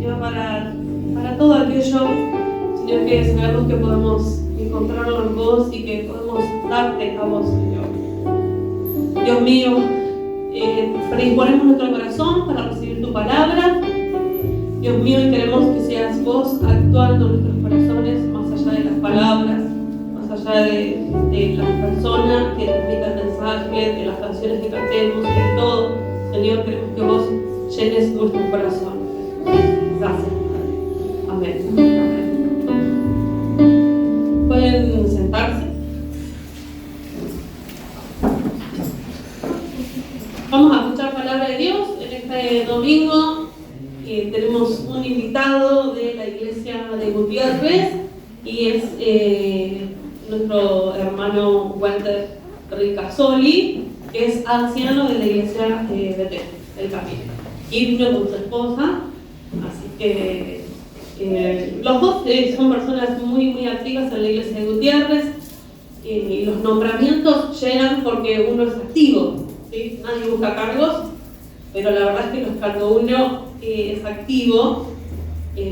Señor, para todo aquello, Señor, que sabemos que podemos encontrarlo en vos y que podemos darte a vos, Señor. Dios mío, predisponemos nuestro corazón para recibir tu palabra. Dios mío, y queremos que seas vos actuando en nuestros corazones, más allá de las palabras, más allá de las personas que transmitan mensajes, de las canciones que cantemos, de todo. Señor, queremos que vos llenes nuestro corazón. Gracias. Amén. Amén. Pueden sentarse. Vamos a escuchar palabra de Dios en este domingo. Tenemos un invitado de la iglesia de Gutiérrez y es nuestro hermano Walter Ricasoli, que es anciano de la iglesia de Betel, del Camino, y vino con su esposa, así que los dos son personas muy activas en la iglesia de Gutiérrez, y los nombramientos llegan porque uno es activo, ¿sí? Nadie busca cargos, pero la verdad es que cuando uno es activo,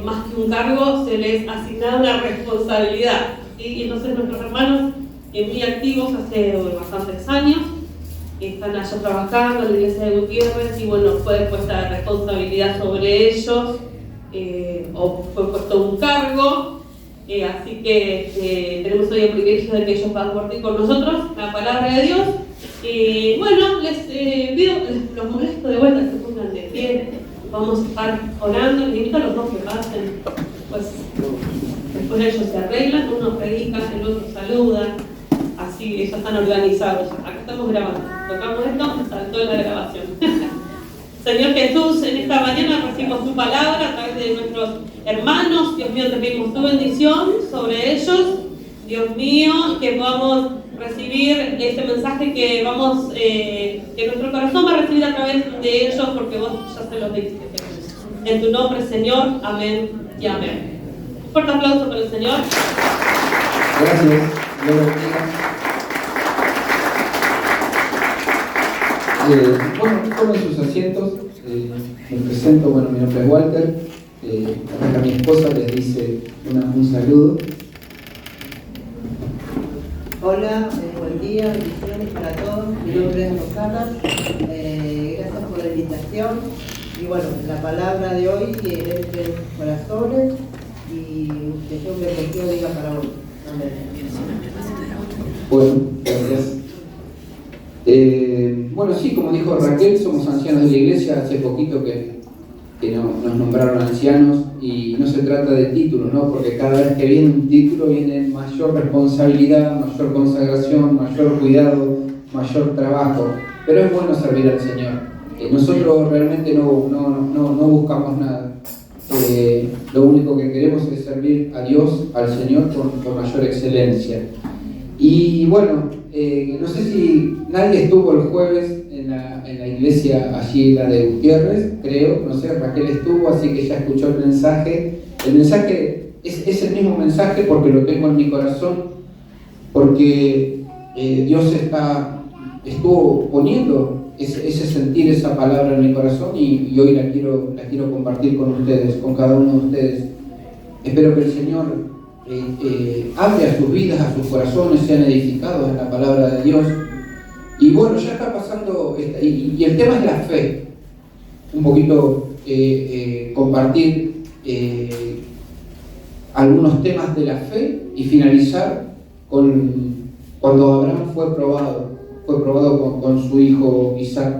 más que un cargo, se les asigna una responsabilidad, ¿sí? Y entonces nuestros hermanos, muy activos hace bastantes años, están allá trabajando en la iglesia de Gutiérrez, y bueno, fue puesta responsabilidad sobre ellos, o fue puesto un cargo, así que tenemos hoy el privilegio de que ellos van a compartir con nosotros la palabra de Dios. Bueno, les pido, los molesto de vuelta, que se pongan de pie, vamos a estar orando, les invito a los dos que pasen, pues después ellos se arreglan, uno predica, el otro saluda, así ellos están organizados. Acá estamos grabando, tocamos esto, saltó la grabación. Señor Jesús, en esta mañana recibimos tu palabra a través de nuestros hermanos. Dios mío, te pedimos tu bendición sobre ellos. Dios mío, que podamos recibir este mensaje que nuestro corazón va a recibir a través de ellos, porque vos ya se los diste, Jesús. En tu nombre, Señor, amén y amén. Un fuerte aplauso para el Señor. Gracias. Dios los bendiga. Bueno, tomen sus asientos. Me presento, bueno, mi nombre es Walter. Acá mi esposa les dice un saludo. Hola, buen día, bendiciones para todos. Mi nombre es Rosana. Gracias por la invitación. Y bueno, la palabra de hoy que entre en sus corazones y que sea un bendecido día para hoy. Amén. Bueno, gracias. Bueno, sí, como dijo Raquel, somos ancianos de la iglesia. Hace poquito que nos nombraron ancianos, y no se trata de títulos, ¿no? Porque cada vez que viene un título viene mayor responsabilidad, mayor consagración, mayor cuidado, mayor trabajo, pero es bueno servir al Señor. Nosotros realmente no buscamos nada, lo único que queremos es servir a Dios, al Señor, con mayor excelencia. Y bueno, no sé si nadie estuvo el jueves en la iglesia allí, la de Gutiérrez, creo, no sé, Raquel estuvo, así que ya escuchó el mensaje. El mensaje es el mismo mensaje porque lo tengo en mi corazón, porque Dios estuvo poniendo ese sentir, esa palabra en mi corazón, y hoy la quiero compartir con ustedes, con cada uno de ustedes. Espero que el Señor hable a sus vidas, a sus corazones, sean edificados en la palabra de Dios. Y bueno, ya está pasando, y el tema es la fe. Un poquito compartir algunos temas de la fe y finalizar con cuando Abraham fue probado con su hijo Isaac,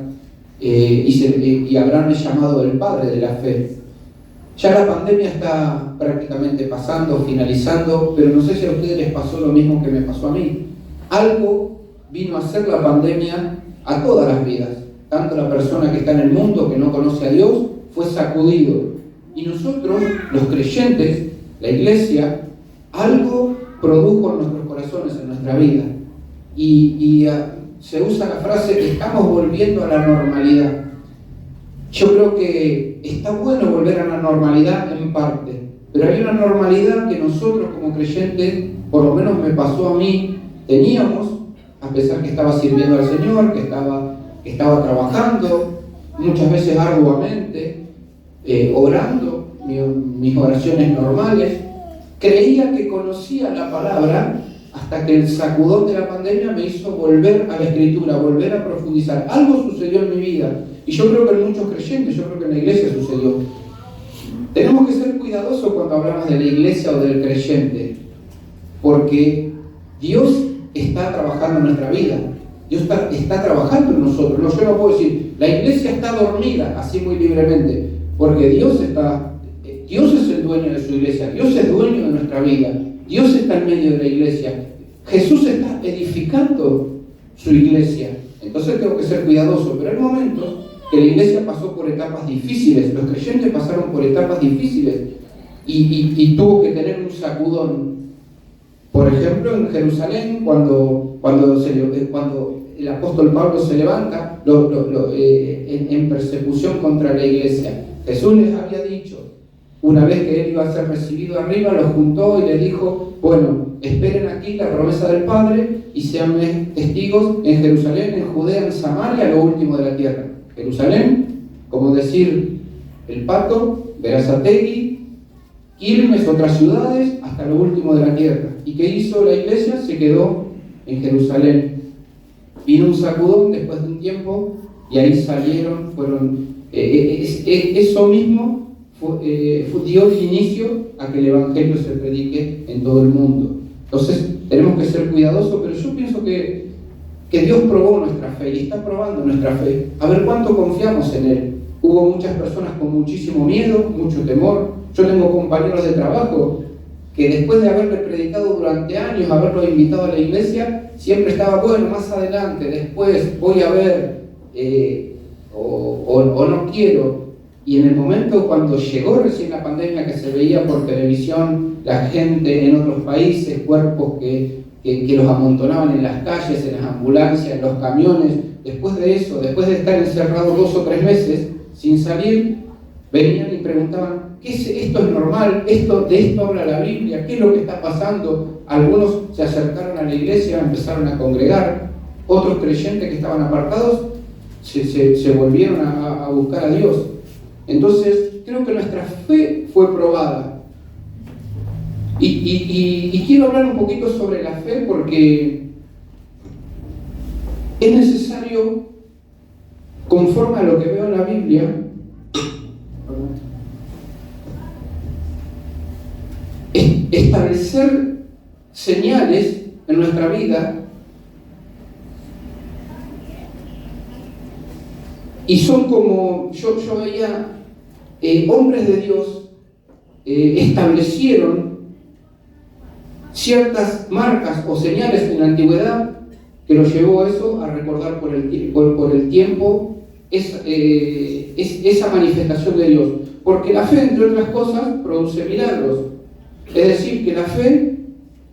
y Abraham es llamado el padre de la fe. Ya la pandemia está prácticamente pasando, finalizando, pero no sé si a ustedes les pasó lo mismo que me pasó a mí. Algo vino a hacer la pandemia a todas las vidas. Tanto la persona que está en el mundo, que no conoce a Dios, fue sacudido. Y nosotros, los creyentes, la iglesia, algo produjo en nuestros corazones, en nuestra vida. Y se usa la frase, estamos volviendo a la normalidad. Yo creo que está bueno volver a la normalidad en parte, pero hay una normalidad que nosotros como creyentes, por lo menos me pasó a mí, teníamos, a pesar que estaba sirviendo al Señor, que estaba trabajando, muchas veces arduamente, orando, mis oraciones normales, creía que conocía la palabra hasta que el sacudón de la pandemia me hizo volver a la Escritura, volver a profundizar. Algo sucedió en mi vida, y yo creo que en muchos creyentes, yo creo que en la iglesia sucedió. Tenemos que ser cuidadosos cuando hablamos de la iglesia o del creyente, porque Dios está trabajando en nuestra vida. Dios está trabajando en nosotros. No, yo no puedo decir, la iglesia está dormida, así muy libremente, porque Dios es el dueño de su iglesia, Dios es dueño de nuestra vida, Dios está en medio de la iglesia, Jesús está edificando su iglesia. Entonces tengo que ser cuidadoso, pero hay momentos que la iglesia pasó por etapas difíciles, los creyentes pasaron por etapas difíciles y tuvo que tener un sacudón. Por ejemplo, en Jerusalén, cuando el apóstol Pablo se levanta en persecución contra la iglesia, Jesús les había dicho, una vez que él iba a ser recibido arriba, los juntó y les dijo, bueno, esperen aquí la promesa del Padre y sean testigos en Jerusalén, en Judea, en Samaria, lo último de la tierra. Jerusalén, como decir El Pato, Berazategui, Quilmes, otras ciudades, hasta lo último de la tierra. ¿Y qué hizo la iglesia? Se quedó en Jerusalén. Vino un sacudón después de un tiempo y ahí salieron, eso mismo dio el inicio a que el Evangelio se predique en todo el mundo. Entonces tenemos que ser cuidadosos, pero yo pienso que Dios probó nuestra fe y está probando nuestra fe. A ver cuánto confiamos en Él. Hubo muchas personas con muchísimo miedo, mucho temor. Yo tengo compañeros de trabajo que después de haberle predicado durante años, haberlo invitado a la iglesia, siempre estaba, bueno, más adelante, después voy a ver, o no quiero. Y en el momento cuando llegó recién la pandemia, que se veía por televisión la gente en otros países, cuerpos que los amontonaban en las calles, en las ambulancias, en los camiones, después de eso, después de estar encerrados 2 o 3 meses sin salir, venían y preguntaban, ¿esto es normal? ¿De esto habla la Biblia? ¿Qué es lo que está pasando? Algunos se acercaron a la iglesia, empezaron a congregar, otros creyentes que estaban apartados se volvieron a buscar a Dios. Entonces, creo que nuestra fe fue probada. Y quiero hablar un poquito sobre la fe porque es necesario, conforme a lo que veo en la Biblia, establecer señales en nuestra vida, y son como, yo veía, hombres de Dios establecieron ciertas marcas o señales en la antigüedad que los llevó a eso, a recordar por el tiempo esa manifestación de Dios. Porque la fe, entre otras cosas, produce milagros. Es decir, que la fe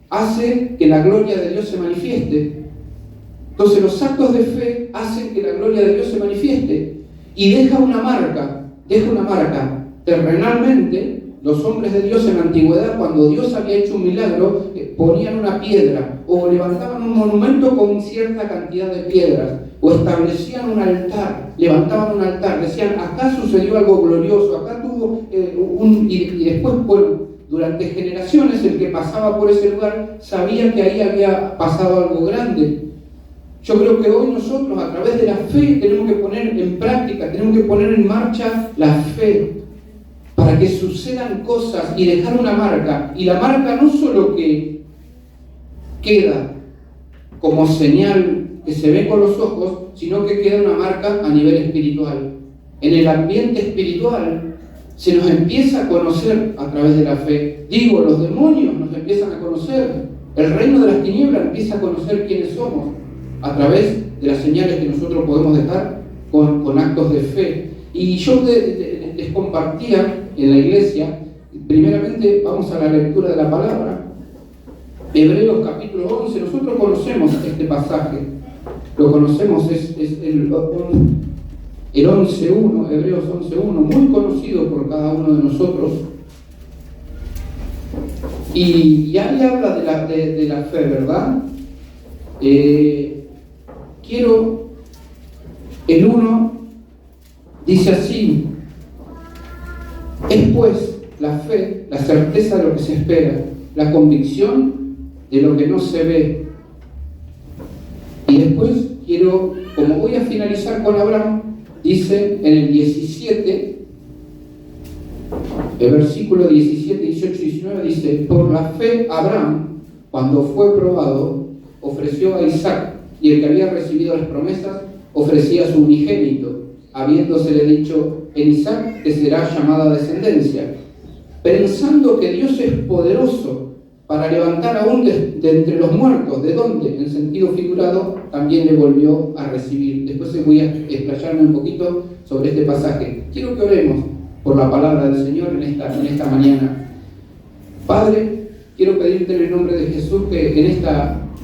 hace que la gloria de Dios se manifieste. Entonces los actos de fe hacen que la gloria de Dios se manifieste y deja una marca. Terrenalmente, los hombres de Dios en la antigüedad, cuando Dios había hecho un milagro, ponían una piedra o levantaban un monumento con cierta cantidad de piedras o establecían un altar, levantaban un altar, decían, acá sucedió algo glorioso, acá tuvo y después, bueno, durante generaciones el que pasaba por ese lugar sabía que ahí había pasado algo grande. Yo creo que hoy nosotros, a través de la fe, tenemos que poner en práctica, tenemos que poner en marcha la fe para que sucedan cosas y dejar una marca. Y la marca no solo que queda como señal que se ve con los ojos, sino que queda una marca a nivel espiritual. En el ambiente espiritual se nos empieza a conocer a través de la fe. Digo, los demonios nos empiezan a conocer, el reino de las tinieblas empieza a conocer quiénes somos a través de las señales que nosotros podemos dejar con actos de fe. Y yo les compartía en la iglesia, primeramente vamos a la lectura de la palabra, Hebreos capítulo 11. Nosotros conocemos este pasaje, lo conocemos, es el 11.1, Hebreos 11.1, muy conocido por cada uno de nosotros. Y ahí habla de la fe, ¿verdad? El 1 dice así: es pues la fe, la certeza de lo que se espera, la convicción de lo que no se ve. Y después quiero, como voy a finalizar con Abraham, dice en el 17, el versículo 17, 18 y 19, dice: por la fe Abraham, cuando fue probado, ofreció a Isaac, y el que había recibido las promesas ofrecía a su unigénito, habiéndosele dicho: en Isaac te será llamada descendencia, pensando que Dios es poderoso para levantar aún de entre los muertos, de donde, en sentido figurado, también le volvió a recibir. Después voy a explayarme un poquito sobre este pasaje. Quiero que oremos por la palabra del Señor en esta mañana. Padre, quiero pedirte en el nombre de Jesús que en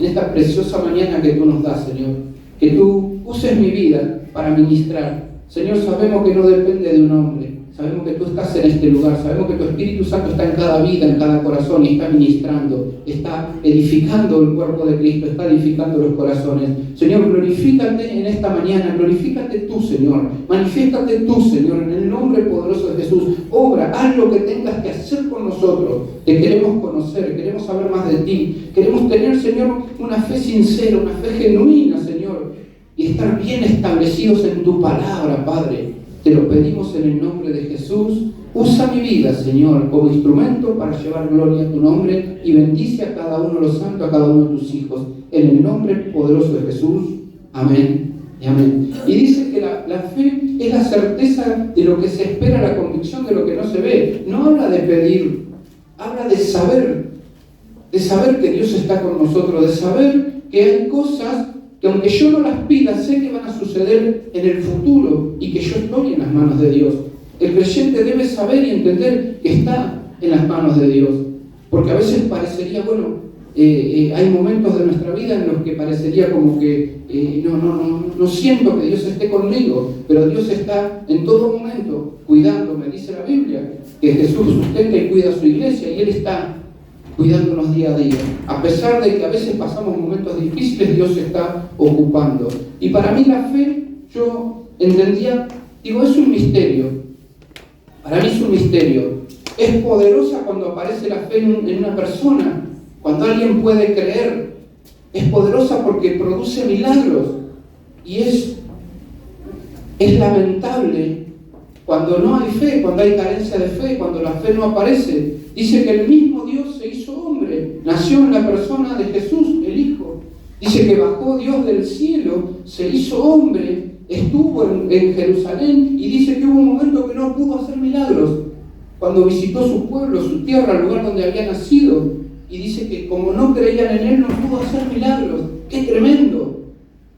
esta preciosa mañana que tú nos das, Señor, que tú uses mi vida para ministrar. Señor, sabemos que no depende de un hombre, sabemos que tú estás en este lugar, sabemos que tu Espíritu Santo está en cada vida, en cada corazón, y está ministrando, está edificando el cuerpo de Cristo, está edificando los corazones. Señor, glorifícate en esta mañana, glorifícate tú, Señor, manifiéstate tú, Señor, en el nombre poderoso de Jesús. Obra, haz lo que tengas que hacer con nosotros. Te queremos conocer, queremos saber más de ti, queremos tener, Señor, una fe sincera, una fe genuina, Señor, y estar bien establecidos en tu palabra, Padre. Te lo pedimos en el nombre de Jesús. Usa mi vida, Señor, como instrumento para llevar gloria a tu nombre, y bendice a cada uno de los santos, a cada uno de tus hijos. En el nombre poderoso de Jesús. Amén y amén. Y dice que la fe es la certeza de lo que se espera, la convicción de lo que no se ve. No habla de pedir, habla de saber que Dios está con nosotros, de saber que hay cosas que aunque yo no las pida, sé que van a suceder en el futuro y que yo estoy en las manos de Dios. El creyente debe saber y entender que está en las manos de Dios, porque a veces parecería, hay momentos de nuestra vida en los que parecería como que no siento que Dios esté conmigo, pero Dios está en todo momento cuidándome. Dice la Biblia que Jesús sustenta y cuida a su iglesia, y Él está cuidándonos día a día. A pesar de que a veces pasamos momentos difíciles, Dios se está ocupando. Y para mí la fe, yo entendía, es un misterio. Para mí es un misterio. Es poderosa cuando aparece la fe en una persona, cuando alguien puede creer. Es poderosa porque produce milagros. Y es lamentable cuando no hay fe, cuando hay carencia de fe, cuando la fe no aparece. Dice que el mismo Dios se hizo hombre, nació en la persona de Jesús, el Hijo. Dice que bajó Dios del cielo, se hizo hombre, estuvo en Jerusalén, y dice que hubo un momento que no pudo hacer milagros, cuando visitó su pueblo, su tierra, el lugar donde había nacido, y dice que como no creían en Él, no pudo hacer milagros. ¡Qué tremendo!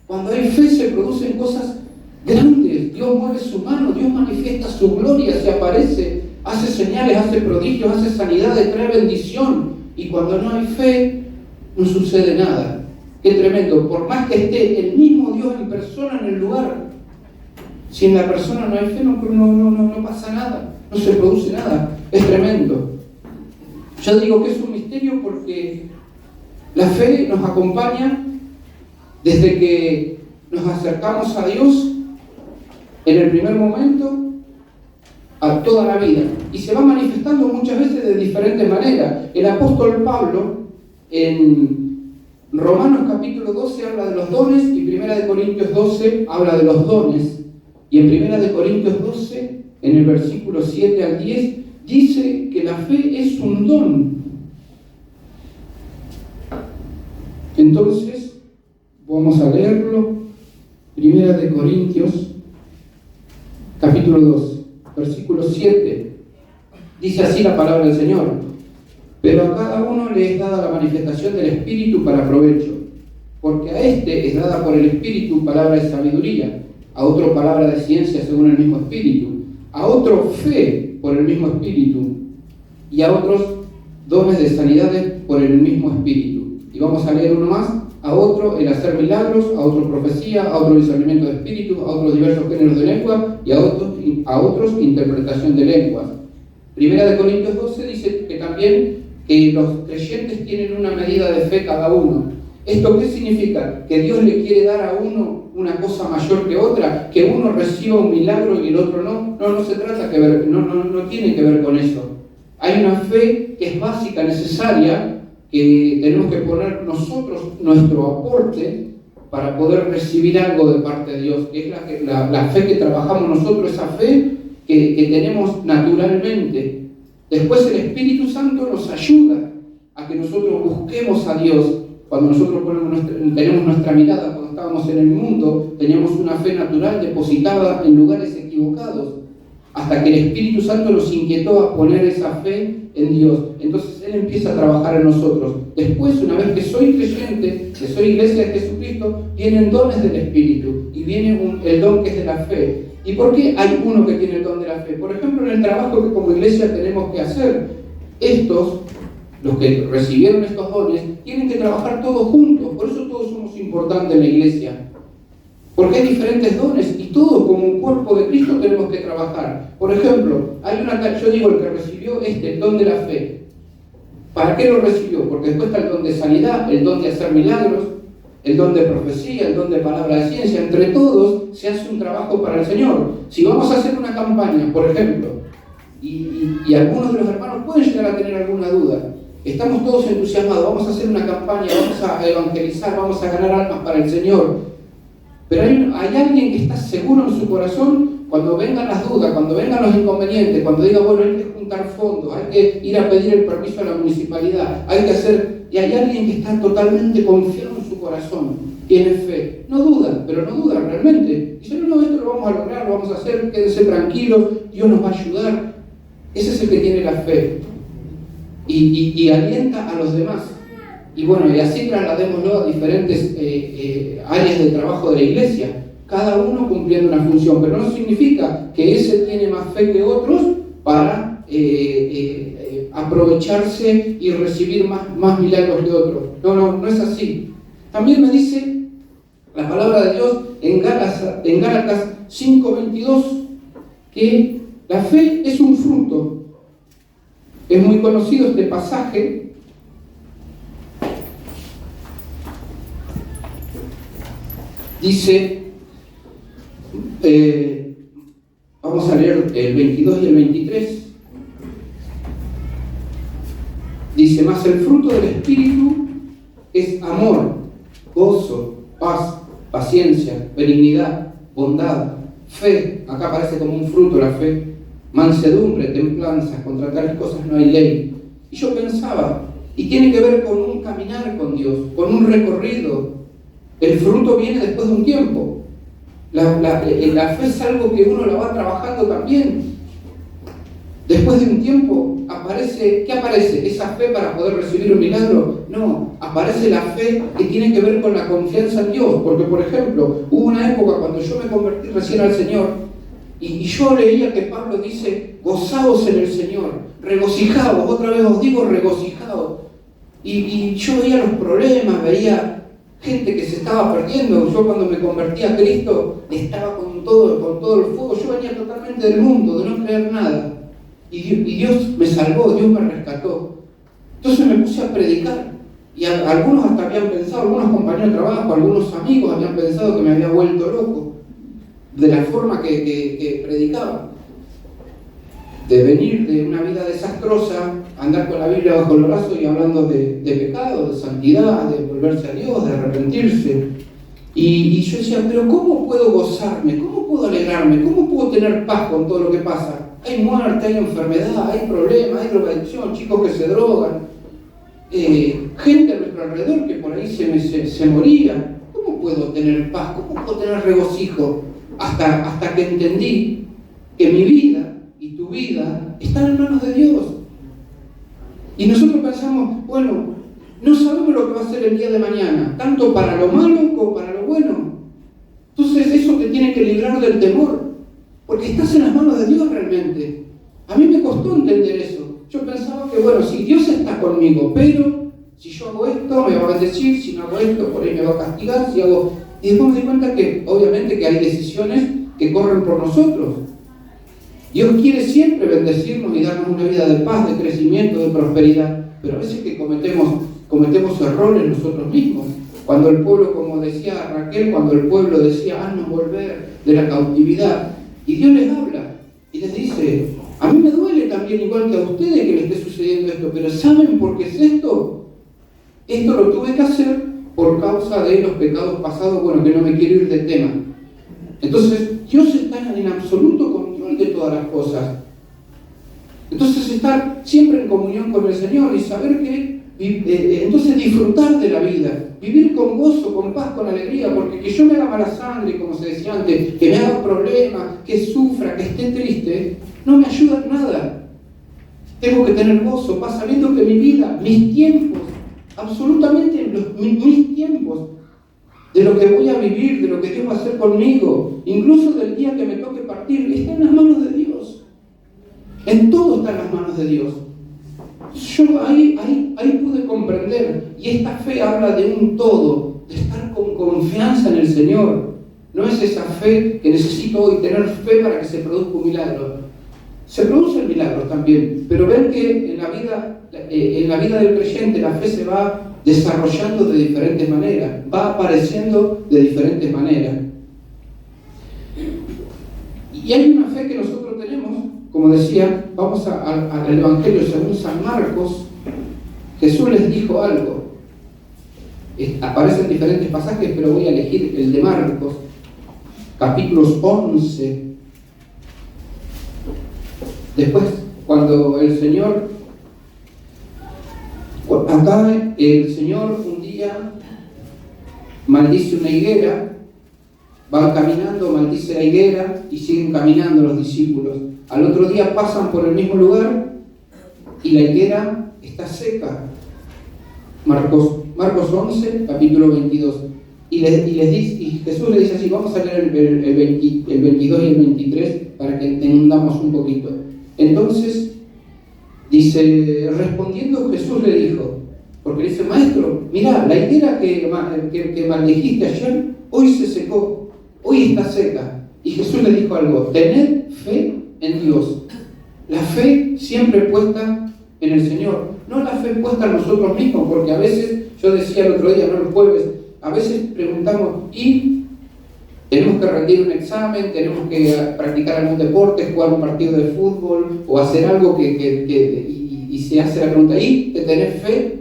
Cuando hay fe se producen cosas grandes. Dios mueve su mano, Dios manifiesta su gloria, se aparece, hace señales, hace prodigios, hace sanidades, trae bendición. Y cuando no hay fe, no sucede nada. ¡Qué tremendo! Por más que esté el mismo Dios en persona en el lugar, si en la persona no hay fe, no pasa nada, no se produce nada. Es tremendo. Yo digo que es un misterio porque la fe nos acompaña desde que nos acercamos a Dios en el primer momento a toda la vida, y se va manifestando muchas veces de diferentes maneras. El apóstol Pablo en Romanos capítulo 12 habla de los dones, y 1 Corintios 12 habla de los dones, y en 1 Corintios 12, en el versículo 7 al 10, dice que la fe es un don. Entonces vamos a leerlo. 1 Corintios capítulo 2, versículo 7, dice así la palabra del Señor: pero a cada uno le es dada la manifestación del Espíritu para provecho, porque a este es dada por el Espíritu palabra de sabiduría, a otro palabra de ciencia según el mismo Espíritu, a otro fe por el mismo Espíritu, y a otros dones de sanidades por el mismo Espíritu. Y vamos a leer uno más: a otro el hacer milagros, a otro profecía, a otro discernimiento de espíritus, a otros diversos géneros de lengua, y a otros interpretación de lenguas. 1 Corintios 12 dice que también que los creyentes tienen una medida de fe cada uno. ¿Esto qué significa? ¿Que Dios le quiere dar a uno una cosa mayor que otra? ¿Que uno reciba un milagro y el otro no? No se trata no tiene que ver con eso. Hay una fe que es básica, necesaria, que tenemos que poner nosotros nuestro aporte para poder recibir algo de parte de Dios, que es la fe que trabajamos nosotros, esa fe que tenemos naturalmente. Después el Espíritu Santo nos ayuda a que nosotros busquemos a Dios. Cuando nosotros tenemos nuestra mirada, cuando estábamos en el mundo, teníamos una fe natural depositada en lugares equivocados, hasta que el Espíritu Santo nos inquietó a poner esa fe en Dios. Entonces Él empieza a trabajar en nosotros. Después, una vez que soy creyente, que soy iglesia de Jesucristo, vienen dones del Espíritu y viene el don que es de la fe. ¿Y por qué hay uno que tiene el don de la fe? Por ejemplo, en el trabajo que como iglesia tenemos que hacer, los que recibieron estos dones, tienen que trabajar todos juntos. Por eso todos somos importantes en la iglesia. Porque hay diferentes dones y todos como un cuerpo de Cristo tenemos que trabajar. Por ejemplo, yo digo el que recibió el don de la fe. ¿Para qué lo recibió? Porque después está el don de sanidad, el don de hacer milagros, el don de profecía, el don de palabra de ciencia. Entre todos se hace un trabajo para el Señor. Si vamos a hacer una campaña, por ejemplo, y algunos de los hermanos pueden llegar a tener alguna duda, estamos todos entusiasmados, vamos a hacer una campaña, vamos a evangelizar, vamos a ganar almas para el Señor. Pero hay alguien que está seguro en su corazón cuando vengan las dudas, cuando vengan los inconvenientes, cuando diga, bueno, hay que juntar fondos, hay que ir a pedir el permiso a la municipalidad, hay que hacer... Y hay alguien que está totalmente confiado en su corazón, tiene fe. No duda, pero no duda realmente. Dice, no, esto lo vamos a lograr, lo vamos a hacer, quédense tranquilos, Dios nos va a ayudar. Ese es el que tiene la fe. Y alienta a los demás. Y bueno, y así trasladémoslo a diferentes áreas de trabajo de la iglesia, cada uno cumpliendo una función, pero no significa que ese tiene más fe que otros para aprovecharse y recibir más milagros que otros. No es así. También me dice la palabra de Dios en Gálatas 5:22 que la fe es un fruto. Es muy conocido este pasaje. Dice, vamos a leer el 22 y el 23. Dice, mas el fruto del Espíritu es amor, gozo, paz, paciencia, benignidad, bondad, fe. Acá aparece como un fruto la fe. Mansedumbre, templanza, contra tales cosas no hay ley. Y yo pensaba, y tiene que ver con un caminar con Dios, con un recorrido. El fruto viene después de un tiempo. La fe es algo que uno la va trabajando también. Después de un tiempo ¿qué aparece? ¿Esa fe para poder recibir un milagro? No, aparece la fe que tiene que ver con la confianza en Dios. Porque, por ejemplo, hubo una época cuando yo me convertí recién al Señor y yo leía que Pablo dice, gozaos en el Señor, regocijaos, otra vez os digo regocijaos. Y yo veía los problemas, veía gente que se estaba perdiendo. Yo cuando me convertí a Cristo estaba con todo el fuego. Yo venía totalmente del mundo, de no creer nada. Y Dios me salvó, Dios me rescató. Entonces me puse a predicar. Y algunos hasta habían pensado, algunos compañeros de trabajo, algunos amigos habían pensado que me había vuelto loco de la forma que predicaba. De venir de una vida desastrosa, andar con la Biblia bajo el brazo y hablando de pecado, de santidad, de volverse a Dios, de arrepentirse. Y yo decía, pero ¿cómo puedo gozarme? ¿Cómo puedo alegrarme? ¿Cómo puedo tener paz con todo lo que pasa? Hay muerte, hay enfermedad, hay problemas, hay drogadicción, chicos que se drogan, gente a nuestro alrededor que por ahí se moría. ¿Cómo puedo tener paz? ¿Cómo puedo tener regocijo? Hasta que entendí que mi vida y tu vida están en manos de Dios. Y nosotros pensamos, bueno, no sabemos lo que va a ser el día de mañana, tanto para lo malo como para lo bueno. Entonces eso te tiene que librar del temor, porque estás en las manos de Dios realmente. A mí me costó entender eso. Yo pensaba que, bueno, si Dios está conmigo, pero si yo hago esto me va a bendecir, si no hago esto por ahí me va a castigar, si hago... Y después me di cuenta que, obviamente, que hay decisiones que corren por nosotros. Dios quiere siempre bendecirnos y darnos una vida de paz, de crecimiento, de prosperidad, pero a veces que cometemos errores nosotros mismos. Cuando el pueblo, como decía Raquel, cuando el pueblo decía, haznos volver de la cautividad, y Dios les habla y les dice, A mí me duele también, igual que a ustedes, que le esté sucediendo esto, pero ¿saben por qué es esto? Esto lo tuve que hacer por causa de los pecados pasados, bueno, que no me quiero ir del tema. Entonces, Dios está en absoluto control de todas las cosas. Entonces, estar siempre en comunión con el Señor y saber que, entonces disfrutar de la vida, vivir con gozo, con paz, con alegría, porque que yo me haga mala sangre, como se decía antes, que me haga problemas, que sufra, que esté triste, no me ayuda en nada. Tengo que tener gozo, paz, sabiendo que mi vida, mis tiempos, absolutamente mis tiempos, de lo que voy a vivir, de lo que Dios va a hacer conmigo, incluso del día que me toque partir, está en las manos de Dios. En todo está en las manos de Dios. Yo ahí pude comprender, y esta fe habla de un todo, de estar con confianza en el Señor. No es esa fe que necesito hoy, tener fe para que se produzca un milagro. Se producen milagros también, pero ver que en la vida del creyente la fe se va desarrollando de diferentes maneras, va apareciendo de diferentes maneras. Y hay una fe que nosotros tenemos, como decía, vamos al Evangelio según San Marcos. Jesús les dijo algo. Aparecen diferentes pasajes, pero voy a elegir el de Marcos, capítulos 11. Después, cuando el Señor un día maldice una higuera, van caminando, maldice la higuera y siguen caminando los discípulos. Al otro día pasan por el mismo lugar y la higuera está seca. Marcos 11, capítulo 22. Y Jesús le dice así, vamos a leer el 22 y el 23 para que entendamos un poquito. Entonces, dice, respondiendo Jesús le dijo, porque le dice, maestro, mirá, la higuera que maldijiste ayer, hoy se secó, hoy está seca. Y Jesús le dijo algo, tened fe en Dios. La fe siempre puesta en el Señor, no la fe puesta en nosotros mismos, porque a veces, yo decía el otro día, no el jueves, a veces preguntamos, ¿y tenemos que rendir un examen, tenemos que practicar algún deporte, jugar un partido de fútbol o hacer algo y se hace la pregunta, ¿y te tenés fe?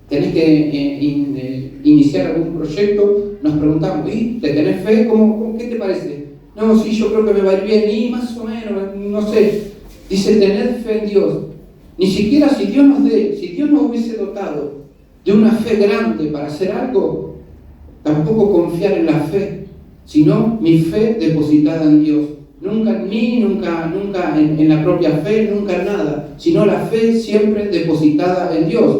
¿Tenés que iniciar algún proyecto? Nos preguntamos, ¿y te tenés fe? ¿Qué te parece? No, sí, yo creo que me va a ir bien, y más o menos, no sé. Dice, tened fe en Dios. Ni siquiera si Dios nos hubiese dotado de una fe grande para hacer algo, tampoco confiar en la fe, sino mi fe depositada en Dios. Nunca en mí, nunca en la propia fe, nunca en nada, sino la fe siempre depositada en Dios.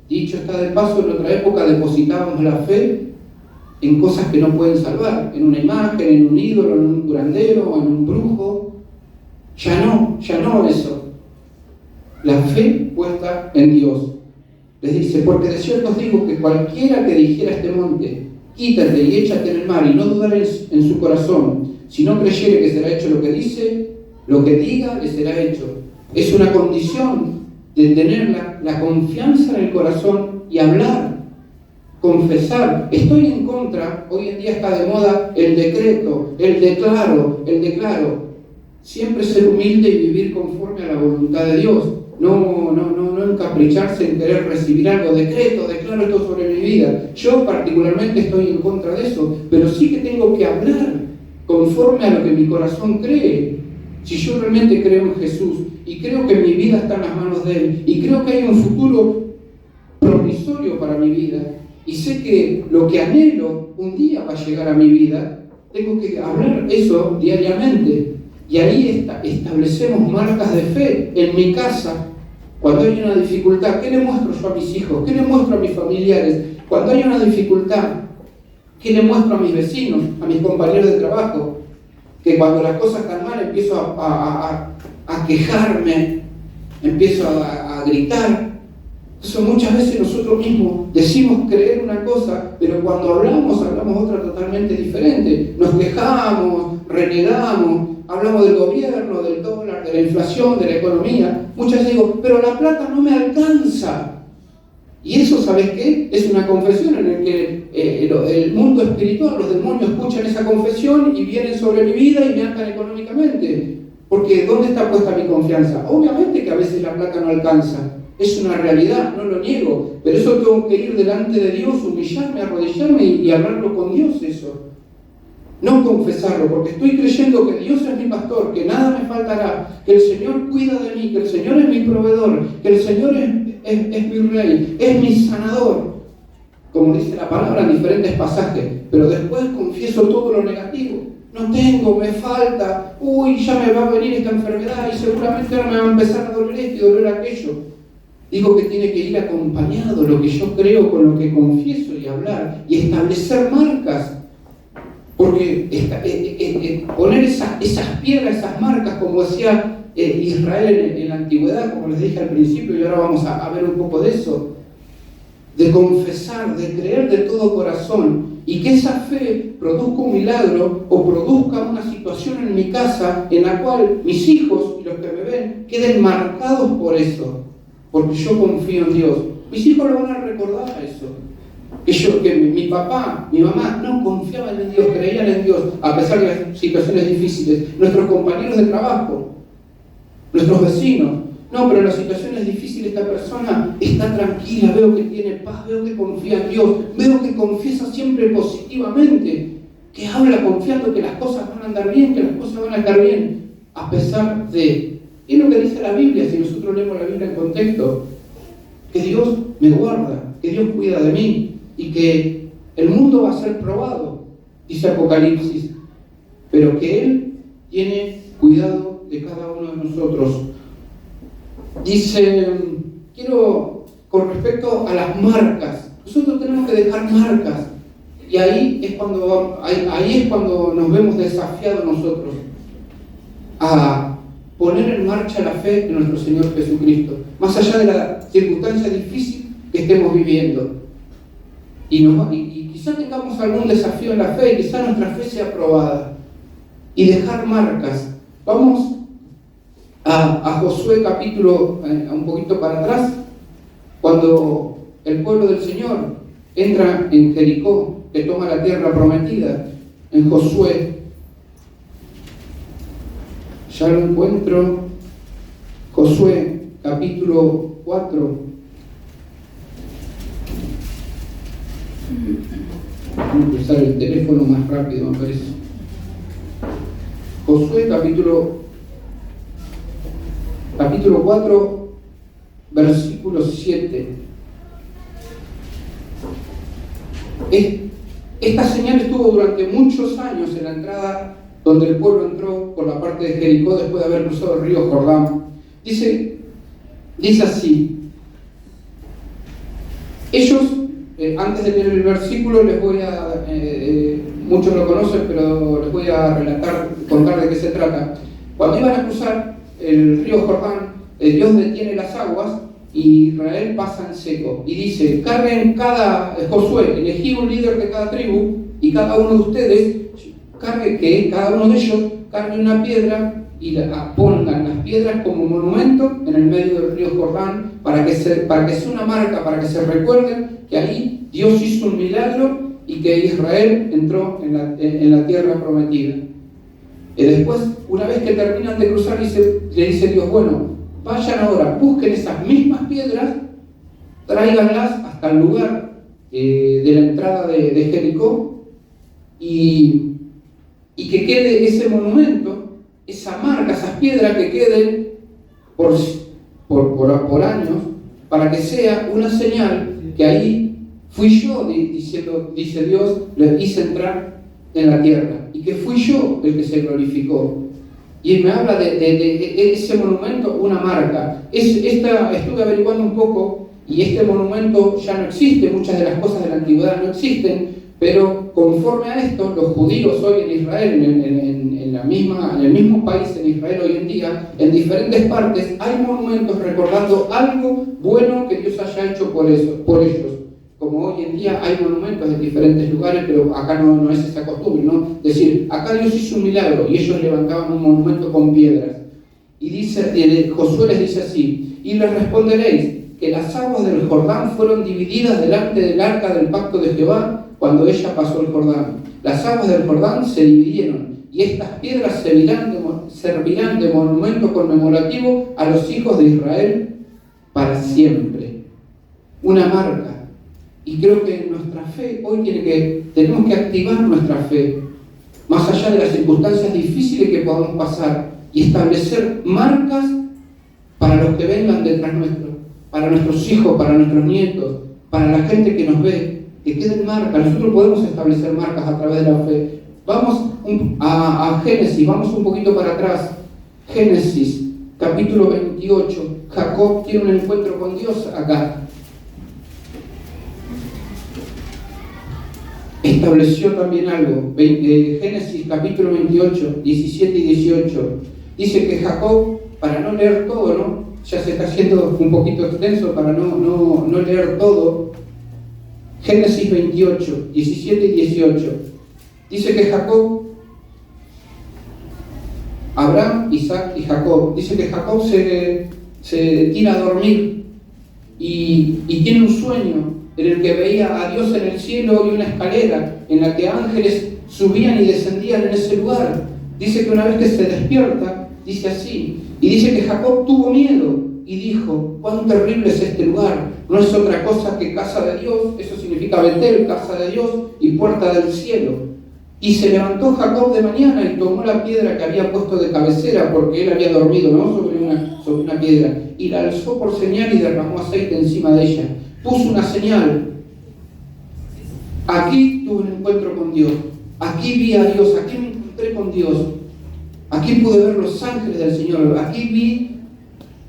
Dicho está de paso, en otra época depositábamos la fe en cosas que no pueden salvar, en una imagen, en un ídolo, en un curandero, en un brujo. Ya no eso. La fe puesta en Dios. Les dice, porque de cierto os digo que cualquiera que dijera a este monte, quítate y échate en el mar, y no dudar en su corazón, si no creyere que será hecho lo que diga, le será hecho. Es una condición de tener la confianza en el corazón y hablar, confesar. Estoy en contra, hoy en día está de moda el decreto, el declaro. Siempre ser humilde y vivir conforme a la voluntad de Dios. No encapricharse en querer recibir algo, declaro esto sobre mi vida. Yo particularmente estoy en contra de eso, pero sí que tengo que hablar conforme a lo que mi corazón cree. Si yo realmente creo en Jesús y creo que mi vida está en las manos de Él y creo que hay un futuro promisorio para mi vida y sé que lo que anhelo un día va a llegar a mi vida, tengo que hablar eso diariamente. Y ahí establecemos marcas de fe en mi casa. Cuando hay una dificultad, ¿qué le muestro yo a mis hijos? ¿Qué le muestro a mis familiares? Cuando hay una dificultad, ¿qué le muestro a mis vecinos, a mis compañeros de trabajo? Que cuando las cosas están mal empiezo a quejarme, empiezo a gritar. Eso muchas veces nosotros mismos decimos creer una cosa, pero cuando hablamos otra totalmente diferente. Nos quejamos, renegamos, hablamos del gobierno, del dólar, de la inflación, de la economía. Muchas veces digo, pero la plata no me alcanza. Y eso, ¿sabes qué? Es una confesión en la que el mundo espiritual, los demonios escuchan esa confesión y vienen sobre mi vida y me atan económicamente. Porque ¿dónde está puesta mi confianza? Obviamente que a veces la plata no alcanza. Es una realidad, no lo niego. Pero eso tengo que ir delante de Dios, humillarme, arrodillarme y hablarlo con Dios eso. No confesarlo, porque estoy creyendo que Dios es mi pastor, que nada me faltará, que el Señor cuida de mí, que el Señor es mi proveedor, que el Señor es mi rey, es mi sanador, como dice la palabra en diferentes pasajes, pero después confieso todo lo negativo. No tengo, me falta, ya me va a venir esta enfermedad y seguramente ahora me va a empezar a doler esto y doler aquello. Digo que tiene que ir acompañado lo que yo creo con lo que confieso y hablar y establecer marcas. Porque poner esas piedras, esas marcas, como decía Israel en la antigüedad, como les dije al principio, y ahora vamos a ver un poco de eso, de confesar, de creer de todo corazón, y que esa fe produzca un milagro o produzca una situación en mi casa en la cual mis hijos y los que me ven queden marcados por eso, porque yo confío en Dios. Mis hijos lo van a recordar a eso. Que mi papá, mi mamá no confiaban en Dios, creían en Dios, a pesar de las situaciones difíciles. Nuestros compañeros de trabajo, nuestros vecinos, no, pero en las situaciones difíciles esta persona está tranquila, veo que tiene paz, veo que confía en Dios, veo que confiesa siempre positivamente, que habla confiando que las cosas van a andar bien, que las cosas van a estar bien, a pesar de... Es lo que dice la Biblia, si nosotros leemos la Biblia en contexto, que Dios me guarda, que Dios cuida de mí, y que el mundo va a ser probado, dice Apocalipsis, pero que Él tiene cuidado de cada uno de nosotros. Dice, con respecto a las marcas, nosotros tenemos que dejar marcas, y ahí es cuando nos vemos desafiados nosotros a poner en marcha la fe en nuestro Señor Jesucristo, más allá de la circunstancia difícil que estemos viviendo. Y quizá tengamos algún desafío en la fe, y quizá nuestra fe sea probada. Y dejar marcas. Vamos a Josué capítulo, un poquito para atrás, cuando el pueblo del Señor entra en Jericó, que toma la tierra prometida, en Josué. Ya lo encuentro. Josué capítulo 4. Tengo que usar el teléfono más rápido, me parece. Josué capítulo 4, versículo 7. Esta señal estuvo durante muchos años en la entrada donde el pueblo entró por la parte de Jericó después de haber cruzado el río Jordán. Dice así: ellos, antes de leer el versículo, les voy a, muchos lo conocen, pero les voy a contar de qué se trata. Cuando iban a cruzar el río Jordán, Dios detiene las aguas y Israel pasa en seco. Y dice, Josué, elegí un líder de cada tribu, y cada uno de ustedes, cada uno de ellos cargue una piedra y pongan las piedras como monumento en el medio del río Jordán, para que sea una marca, para que se recuerden que ahí Dios hizo un milagro y que Israel entró en la tierra prometida. Y después, una vez que terminan de cruzar, le dice Dios, bueno, vayan ahora, busquen esas mismas piedras, tráiganlas hasta el lugar de la entrada de Jericó, y que quede ese monumento, esa marca, esas piedras que queden por años, para que sea una señal que ahí fui yo, dice Dios, les hice entrar en la tierra, y que fui yo el que se glorificó. Y me habla de ese monumento, una marca. Estuve averiguando un poco, y este monumento ya no existe, muchas de las cosas de la antigüedad no existen, pero conforme a esto, los judíos hoy en Israel, en el mismo país, en Israel hoy en día, en diferentes partes, hay monumentos recordando algo bueno que Dios haya hecho por ellos. Como hoy en día hay monumentos en diferentes lugares, pero acá no es esa costumbre, ¿no? Es decir, acá Dios hizo un milagro y ellos levantaban un monumento con piedras. Y Josué les dice así: y les responderéis que las aguas del Jordán fueron divididas delante del arca del pacto de Jehová cuando ella pasó el Jordán. Las aguas del Jordán se dividieron, y estas piedras servirán de monumento conmemorativo a los hijos de Israel para siempre. Una marca. Y creo que nuestra fe hoy tenemos que activar nuestra fe, más allá de las circunstancias difíciles que podamos pasar, y establecer marcas para los que vengan detrás nuestro, para nuestros hijos, para nuestros nietos, para la gente que nos ve, que queden marcas. Nosotros podemos establecer marcas a través de la fe. Vamos a Génesis, vamos un poquito para atrás. Génesis, capítulo 28. Jacob tiene un encuentro con Dios acá. Estableció también algo. Génesis, capítulo 28, 17 y 18. Dice que Jacob, para no leer todo, ¿no? Ya se está haciendo un poquito extenso para no leer todo. Génesis 28, 17 y 18. Dice que Jacob, Abraham, Isaac y Jacob, dice que Jacob se tira a dormir y tiene un sueño en el que veía a Dios en el cielo y una escalera en la que ángeles subían y descendían en ese lugar. Dice que una vez que se despierta, dice así, y dice que Jacob tuvo miedo y dijo: cuán terrible es este lugar, no es otra cosa que casa de Dios. Eso significa Betel, casa de Dios y puerta del cielo. Y se levantó Jacob de mañana y tomó la piedra que había puesto de cabecera, porque él había dormido, ¿no?, sobre una piedra, y la alzó por señal y derramó aceite encima de ella. Puso una señal. Aquí tuve un encuentro con Dios, aquí vi a Dios, aquí me encontré con Dios, aquí pude ver los ángeles del Señor, aquí vi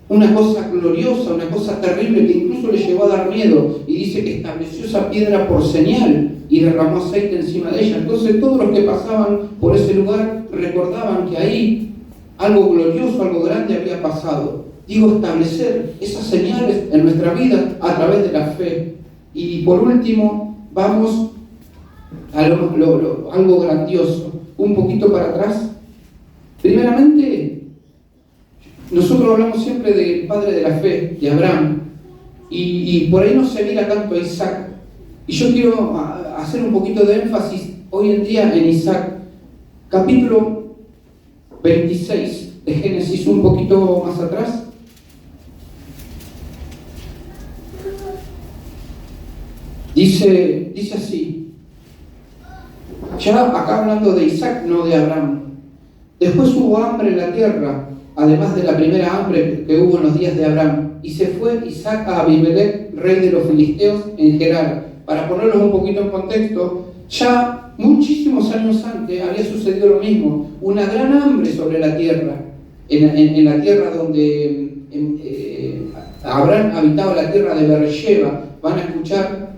una cosa gloriosa, una cosa terrible que incluso le llevó a dar miedo, y dice que estableció esa piedra por señal y derramó aceite encima de ella. Entonces todos los que pasaban por ese lugar recordaban que ahí algo glorioso, algo grande había pasado. Digo, establecer esas señales en nuestra vida a través de la fe. Y por último, vamos a algo grandioso, un poquito para atrás. Primeramente, nosotros hablamos siempre del padre de la fe, de Abraham, y por ahí no se mira tanto a Isaac. Y yo quiero hacer un poquito de énfasis hoy en día en Isaac. Capítulo 26 de Génesis, un poquito más atrás. Dice así, ya acá hablando de Isaac, no de Abraham. Después hubo hambre en la tierra, además de la primera hambre que hubo en los días de Abraham, y se fue Isaac a Abimelech, rey de los filisteos, en Gerar. Para ponerlos un poquito en contexto, ya muchísimos años antes había sucedido lo mismo, una gran hambre sobre la tierra, en la tierra donde Abraham habitaba, la tierra de Beersheba. Van a escuchar,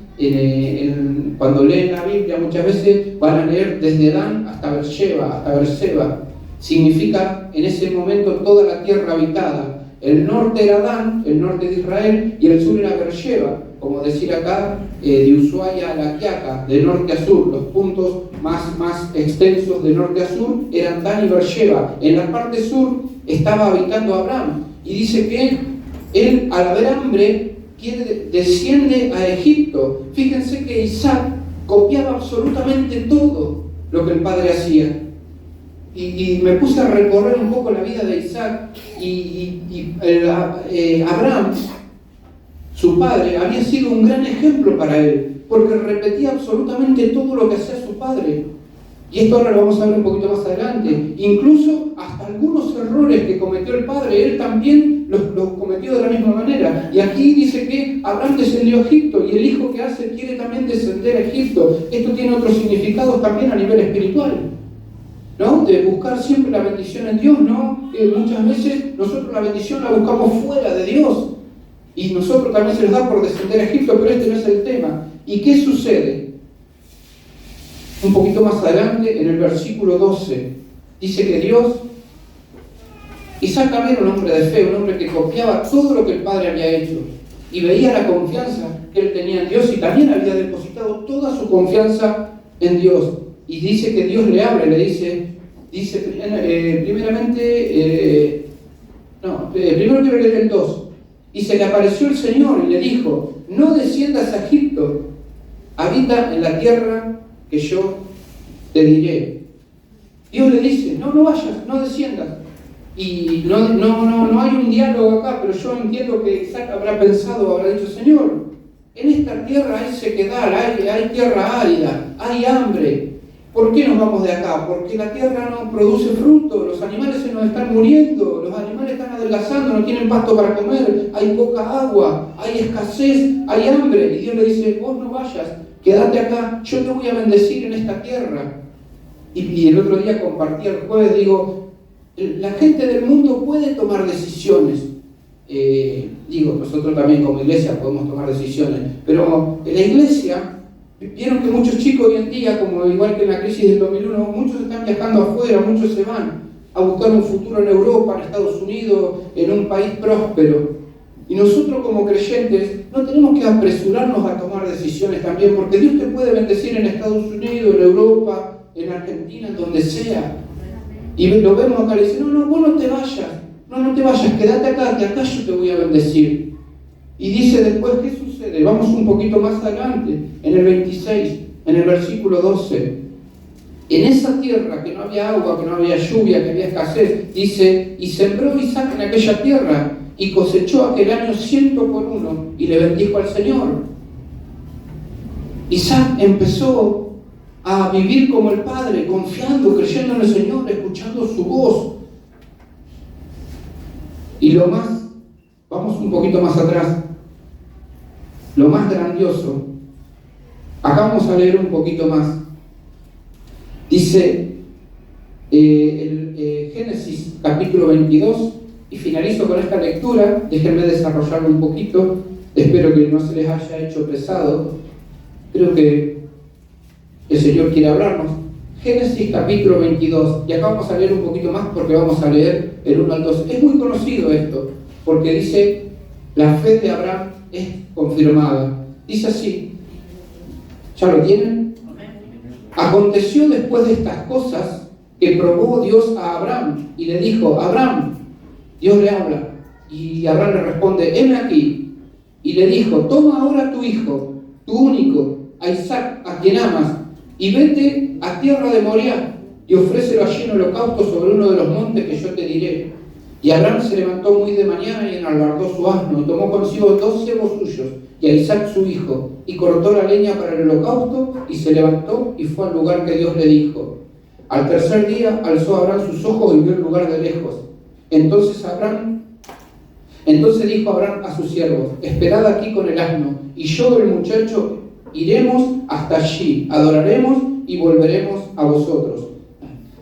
cuando leen la Biblia muchas veces van a leer desde Dan hasta Beerseba. Significa en ese momento toda la tierra habitada. El norte era Dan, el norte de Israel, y el sur era Beersheba, como decir acá, de Ushuaia a La Quiaca, de norte a sur. Los puntos más extensos de norte a sur eran Dan y Beersheba. En la parte sur estaba habitando Abraham, y dice que él, al haber hambre, desciende a Egipto. Fíjense que Isaac copiaba absolutamente todo lo que el padre hacía. Y me puse a recorrer un poco la vida de Isaac, Abraham, su padre, había sido un gran ejemplo para él, porque repetía absolutamente todo lo que hacía su padre. Y esto ahora lo vamos a ver un poquito más adelante. Incluso hasta algunos errores que cometió el padre, él también los cometió de la misma manera. Y aquí dice que Abraham descendió a Egipto, y el hijo que hace quiere también descender a Egipto. Esto tiene otros significados también a nivel espiritual, ¿no? De buscar siempre la bendición en Dios, ¿no? Muchas veces nosotros la bendición la buscamos fuera de Dios, y nosotros también se nos da por descender a Egipto, pero este no es el tema. ¿Y qué sucede? Un poquito más adelante, en el versículo 12, dice que Isaac también era un hombre de fe, un hombre que copiaba todo lo que el padre había hecho, y veía la confianza que él tenía en Dios, y también había depositado toda su confianza en Dios. Y dice que Dios le habla y le dice primero quiero leer el 2. Y se le apareció el Señor y le dijo: no desciendas a Egipto, habita en la tierra que yo te diré. Dios le dice, no vayas, no desciendas. Y no hay un diálogo acá, pero yo entiendo que Isaac habrá pensado, habrá dicho, Señor, en esta tierra hay sequedad, hay tierra árida, hay hambre. ¿Por qué nos vamos de acá? Porque la tierra no produce fruto, los animales se nos están muriendo, los animales están adelgazando, no tienen pasto para comer, hay poca agua, hay escasez, hay hambre. Y Dios le dice, vos no vayas, quédate acá, yo te voy a bendecir en esta tierra. Y el otro día compartí el jueves, digo, la gente del mundo puede tomar decisiones. Nosotros también como iglesia podemos tomar decisiones, pero en la iglesia, vieron que muchos chicos hoy en día, como igual que en la crisis del 2001, muchos están viajando afuera, muchos se van a buscar un futuro en Europa, en Estados Unidos, en un país próspero. Y nosotros como creyentes no tenemos que apresurarnos a tomar decisiones también, porque Dios te puede bendecir en Estados Unidos, en Europa, en Argentina, en donde sea. Y lo vemos acá, le dice, no, vos no te vayas, quédate acá, que acá yo te voy a bendecir. Y dice después, ¿qué sucede? Vamos un poquito más adelante, en el 26, en el versículo 12. En esa tierra que no había agua, que no había lluvia, que había escasez, dice, y sembró Isaac en aquella tierra, y cosechó aquel año 100 por 1, y le bendijo al Señor. Isaac empezó a vivir como el Padre, confiando, creyendo en el Señor, escuchando su voz. Y vamos un poquito más atrás, lo más grandioso, acá vamos a leer un poquito más. Dice Génesis capítulo 22, y finalizo con esta lectura, déjenme desarrollarlo un poquito, espero que no se les haya hecho pesado, creo que el Señor quiere hablarnos. Génesis capítulo 22, y acá vamos a leer un poquito más porque vamos a leer el 1 al 2. Es muy conocido esto, porque dice, la fe de Abraham es confirmada. Dice así, ¿ya lo tienen? Aconteció después de estas cosas que probó Dios a Abraham y le dijo, Abraham, Dios le habla, y Abraham le responde, heme aquí. Y le dijo, toma ahora tu hijo, tu único, a Isaac, a quien amas, y vete a tierra de Moriah, y ofrécelo allí en holocausto sobre uno de los montes que yo te diré. Y Abraham se levantó muy de mañana y enalbardó su asno, y tomó consigo 2 siervos suyos, y a Isaac su hijo, y cortó la leña para el holocausto, y se levantó y fue al lugar que Dios le dijo. Al tercer día alzó Abraham sus ojos y vio el lugar de lejos. Entonces dijo Abraham a sus siervos, esperad aquí con el asno, y yo y el muchacho iremos hasta allí, adoraremos y volveremos a vosotros.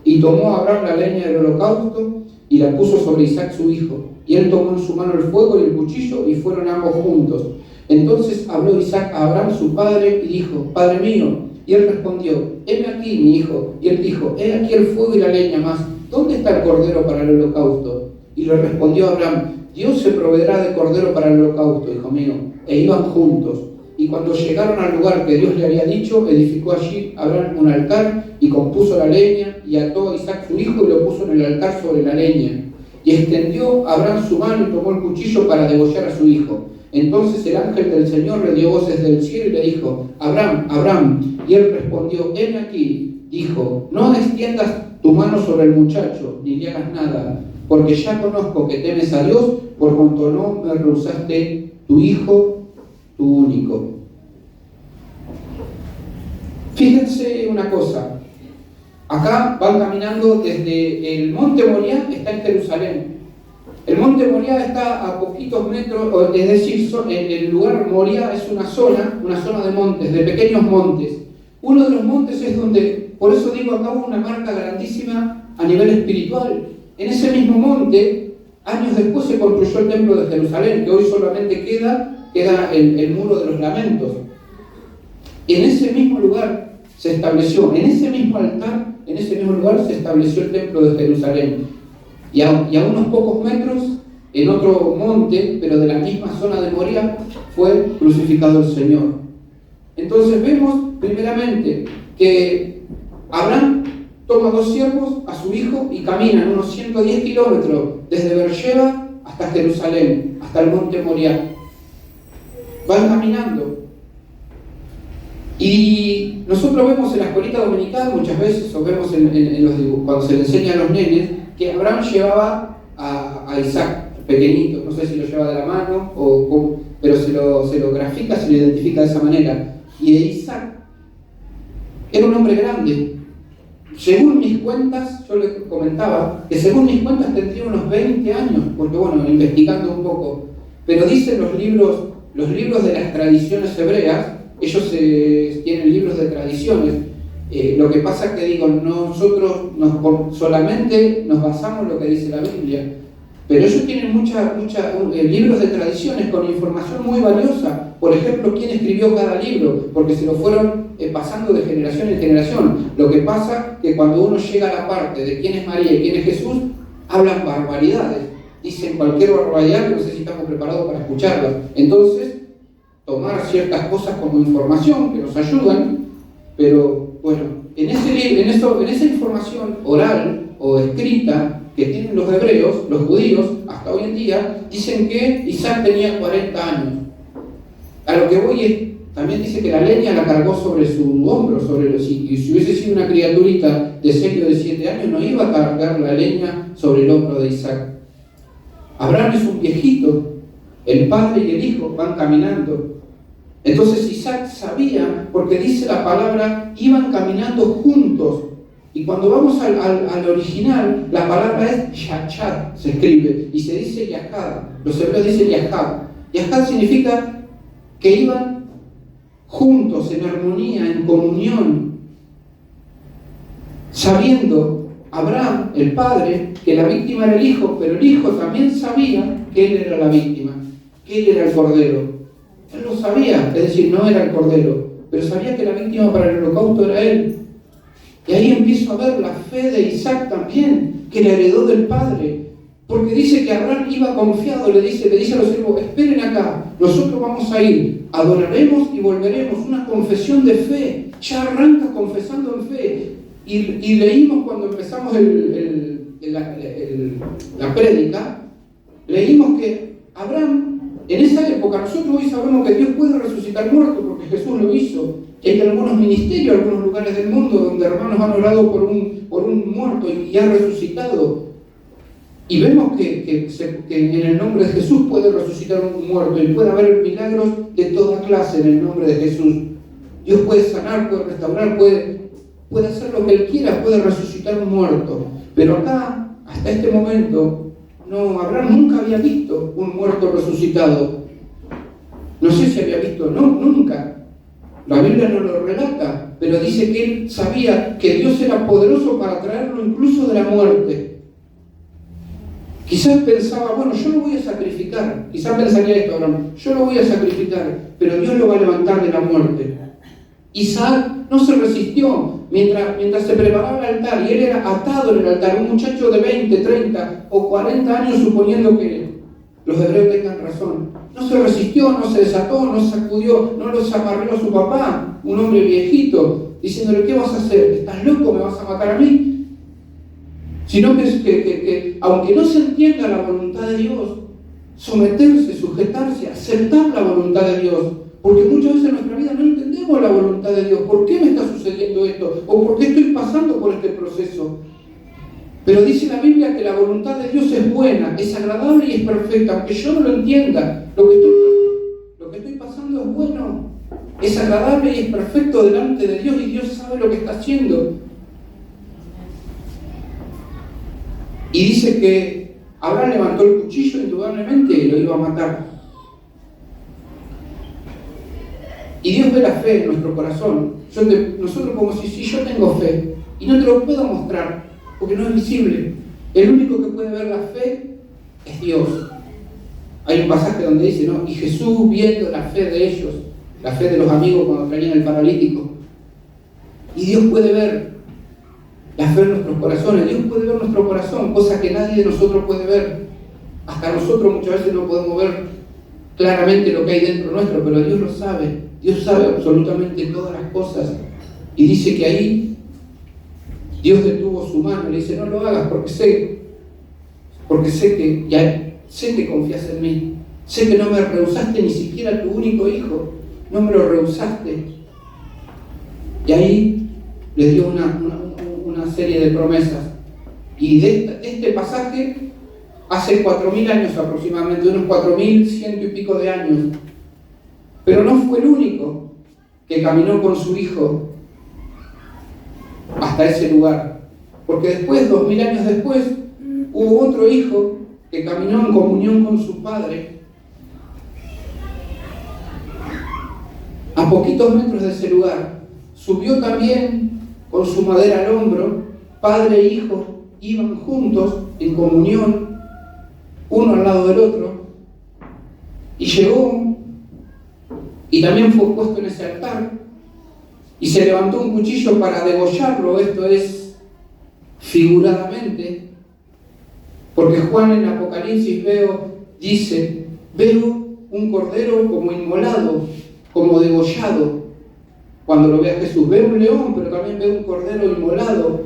Y tomó Abraham la leña del holocausto y la puso sobre Isaac su hijo. Y él tomó en su mano el fuego y el cuchillo y fueron ambos juntos. Entonces habló Isaac a Abraham su padre y dijo, Padre mío. Y él respondió, heme aquí mi hijo. Y él dijo, he aquí el fuego y la leña, mas ¿dónde está el cordero para el holocausto? Y le respondió Abraham, Dios se proveerá de cordero para el holocausto, hijo mío. E iban juntos. Y cuando llegaron al lugar que Dios le había dicho, edificó allí Abraham un altar y compuso la leña y ató a Isaac su hijo y lo puso en el altar sobre la leña. Y extendió Abraham su mano y tomó el cuchillo para degollar a su hijo. Entonces el ángel del Señor le dio voces del cielo y le dijo, Abraham, Abraham. Y él respondió, heme aquí. Dijo, no extiendas tu mano sobre el muchacho, ni le hagas nada, porque ya conozco que temes a Dios, por cuanto no me rehusaste tu hijo, tu único. Fíjense una cosa, acá van caminando desde el monte Moriah, está en Jerusalén. El monte Moriah está a poquitos metros, es decir, el lugar Moriah es una zona de montes, de pequeños montes. Uno de los montes es donde, por eso digo acá, hubo una marca grandísima a nivel espiritual. En ese mismo monte, años después se construyó el templo de Jerusalén, que hoy solamente queda el muro de los lamentos. En ese mismo lugar se estableció, en ese mismo altar, en ese mismo lugar se estableció el templo de Jerusalén. Y a unos pocos metros, en otro monte, pero de la misma zona de Moriah, fue crucificado el Señor. Entonces vemos primeramente que Abraham toma 2 siervos, a su hijo, y caminan unos 110 kilómetros desde Beersheba hasta Jerusalén, hasta el monte Moriah. Van caminando. Y Nosotros vemos en la escuelita dominical muchas veces, o vemos en los dibujos, cuando se le enseña a los nenes, que Abraham llevaba a Isaac pequeñito, no sé si lo lleva de la mano, pero se lo grafica, se lo identifica de esa manera. Y Isaac era un hombre grande. Según mis cuentas, yo le comentaba que según mis cuentas tendría unos 20 años, porque bueno, investigando un poco, pero dicen los libros de las tradiciones hebreas, ellos tienen libros de tradiciones. Lo que pasa es que digo, nosotros solamente nos basamos en lo que dice la Biblia, pero ellos tienen muchos libros de tradiciones con información muy valiosa. Por ejemplo, quién escribió cada libro, porque se lo fueron pasando de generación en generación. Lo que pasa que cuando uno llega a la parte de quién es María y quién es Jesús, hablan barbaridades, dicen cualquier barbaridad que no sé si estamos preparados para escucharlas. Entonces, tomar ciertas cosas como información que nos ayudan, pero bueno, en esa información oral o escrita que tienen los hebreos, los judíos, hasta hoy en día, dicen que Isaac tenía 40 años. A lo que voy es, también dice que la leña la cargó sobre su hombro, y si hubiese sido una criaturita de 6 o de 7 años, no iba a cargar la leña sobre el hombro de Isaac. Abraham es un viejito, el padre y el hijo van caminando. Entonces Isaac sabía, porque dice la palabra, iban caminando juntos. Y cuando vamos al original, la palabra es yachad, se escribe, y se dice yahad. Los hebreos dicen yahad. Yahad significa que iban juntos, en armonía, en comunión, sabiendo Abraham, el padre, que la víctima era el hijo, pero el hijo también sabía que él era la víctima, que él era el cordero. Él lo sabía, es decir, no era el cordero, pero sabía que la víctima para el holocausto era él. Y ahí empiezo a ver la fe de Isaac también, que la heredó del padre, porque dice que Abraham iba confiado, le dice a los siervos, esperen acá, nosotros vamos a ir, adoraremos y volveremos, una confesión de fe, ya arranca confesando en fe. Y leímos cuando empezamos la prédica, leímos que Abraham, en esa época, nosotros hoy sabemos que Dios puede resucitar muertos porque Jesús lo hizo. Y hay algunos ministerios, algunos lugares del mundo donde hermanos han orado por un muerto y ha resucitado. Y vemos que en el nombre de Jesús puede resucitar un muerto y puede haber milagros de toda clase en el nombre de Jesús. Dios puede sanar, puede restaurar, puede hacer lo que Él quiera, puede resucitar un muerto. Pero acá, hasta este momento, no, Abraham nunca había visto un muerto resucitado. No sé si había visto, no, nunca. La Biblia no lo relata, pero dice que él sabía que Dios era poderoso para traerlo incluso de la muerte. Quizás pensaba, bueno, yo lo voy a sacrificar. Quizás pensaría esto, Abraham, yo lo voy a sacrificar, pero Dios lo va a levantar de la muerte. Isaac no se resistió mientras se preparaba el altar y él era atado en el altar, un muchacho de 20, 30 o 40 años, suponiendo que los hebreos tengan razón. No se resistió, no se desató, no sacudió, no los amarró a su papá, un hombre viejito, diciéndole, ¿qué vas a hacer? ¿Estás loco? ¿Me vas a matar a mí? Sino que aunque no se entienda la voluntad de Dios, someterse, sujetarse, aceptar la voluntad de Dios. Porque muchas veces en nuestra vida no entendemos la voluntad de Dios. ¿Por qué me está sucediendo esto? ¿O por qué estoy pasando por este proceso? Pero dice la Biblia que la voluntad de Dios es buena, es agradable y es perfecta. Aunque yo no lo entienda, lo que estoy pasando es bueno, es agradable y es perfecto delante de Dios y Dios sabe lo que está haciendo. Y dice que Abraham levantó el cuchillo indudablemente y lo iba a matar. Y Dios ve la fe en nuestro corazón. Nosotros podemos decir, sí, yo tengo fe, y no te lo puedo mostrar, porque no es visible. El único que puede ver la fe es Dios. Hay un pasaje donde dice, ¿no? Y Jesús, viendo la fe de ellos, la fe de los amigos cuando traían el paralítico, y Dios puede ver la fe en nuestros corazones. Dios puede ver nuestro corazón, cosa que nadie de nosotros puede ver. Hasta nosotros muchas veces no podemos ver claramente lo que hay dentro nuestro, pero Dios lo sabe. Dios sabe absolutamente todas las cosas. Y dice que ahí Dios detuvo su mano y le dice, no lo hagas porque sé que confías en mí. Sé que no me rehusaste ni siquiera a tu único hijo. No me lo rehusaste. Y ahí les dio una serie de promesas. Y de este pasaje, hace 4.000 años aproximadamente, unos 4.100 y pico de años. Pero no fue el único que caminó con su hijo hasta ese lugar. Porque después, 2.000 años después, hubo otro hijo que caminó en comunión con su padre. A poquitos metros de ese lugar, subió también con su madera al hombro, padre e hijo, iban juntos en comunión, uno al lado del otro, y llegó, y también fue puesto en ese altar, y se levantó un cuchillo para degollarlo, esto es figuradamente, porque Juan en Apocalipsis dice, veo un cordero como inmolado, como degollado. Cuando lo ve a Jesús, ve un león, pero también ve un cordero inmolado.